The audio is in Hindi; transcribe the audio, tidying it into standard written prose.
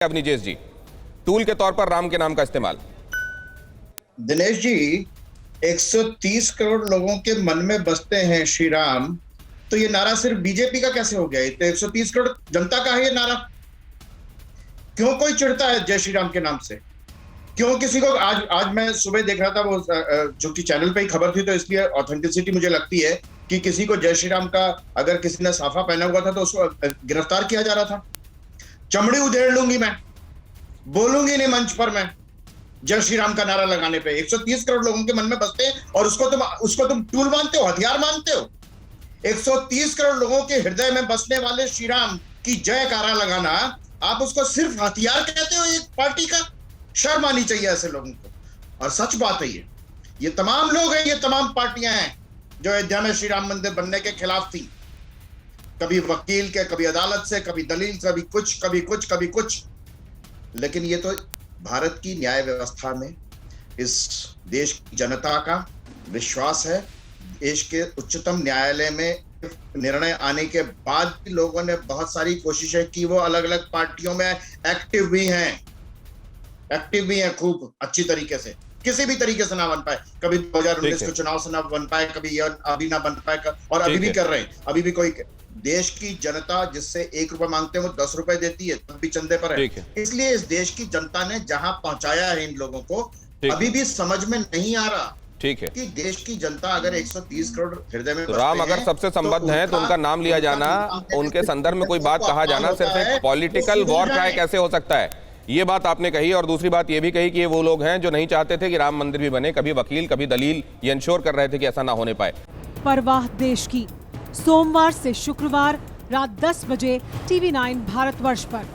अब निजेश जी, टूल के तौर पर राम के नाम का इस्तेमाल। दिनेश जी, 130 करोड़ लोगों के मन में बसते हैं श्री राम, तो ये नारा सिर्फ बीजेपी का कैसे हो गया? ये तो 130 करोड़ जनता का है ये नारा। क्यों कोई चिढ़ता है जय श्री राम के नाम से? क्यों किसी को आज मैं सुबह देख रहा था, वो जो कि चैनल पे ही खबर थी, तो इसलिए ऑथेंटिसिटी मुझे लगती है कि किसी को जय श्री राम का अगर किसी ने साफा पहना हुआ था तो उसको गिरफ्तार किया जा रहा था। चमड़ी उधेड़ लूंगी मैं, बोलूंगी नहीं मंच पर मैं जय श्री राम का नारा लगाने पे। 130 करोड़ लोगों के मन में बसते हैं और उसको तुम टूल मानते हो, हथियार मानते हो। 130 करोड़ लोगों के हृदय में बसने वाले श्री राम की जयकारा लगाना, आप उसको सिर्फ हथियार कहते हो एक पार्टी का? शर्म आनी चाहिए ऐसे लोगों को। और सच बात है, ये तमाम लोग हैं, ये तमाम पार्टियां हैं जो अयोध्या में श्री राम मंदिर बनने के खिलाफ थी। कभी वकील के, कभी अदालत से, कभी दलील, कभी कुछ, कभी कुछ, कभी कुछ। लेकिन ये तो भारत की न्याय व्यवस्था में इस देश की जनता का विश्वास है। देश के उच्चतम न्यायालय में निर्णय आने के बाद भी लोगों ने बहुत सारी कोशिशें की। वो अलग अलग पार्टियों में एक्टिव भी हैं खूब अच्छी तरीके से, किसी भी तरीके से ना बन पाए। कभी 2019 के चुनाव से ना बन पाए, कभी अभी ना बन पाए, और अभी भी कर रहे हैं। अभी भी कोई देश की जनता जिससे 1 रुपए मांगते हैं वो 10 रुपए देती है, तब भी चंदे पर है। इसलिए इस देश की जनता ने जहां पहुंचाया है इन लोगों को, अभी भी समझ में नहीं आ रहा। ठीक है कि देश की जनता अगर 130 करोड़ हृदय में तो राम अगर सबसे संबद्ध है तो उनका नाम लिया जाना, उनके संदर्भ में कोई बात कहा जाना सिर्फ एक पॉलिटिकल वॉर क्राई कैसे हो सकता है, ये बात आपने कही। और दूसरी बात ये भी कही कि ये वो लोग हैं जो नहीं चाहते थे कि राम मंदिर भी बने। कभी वकील, कभी दलील, ये इंश्योर कर रहे थे कि ऐसा ना होने पाए। परवाह देश की, सोमवार से शुक्रवार रात 10 बजे TV9 भारतवर्ष पर।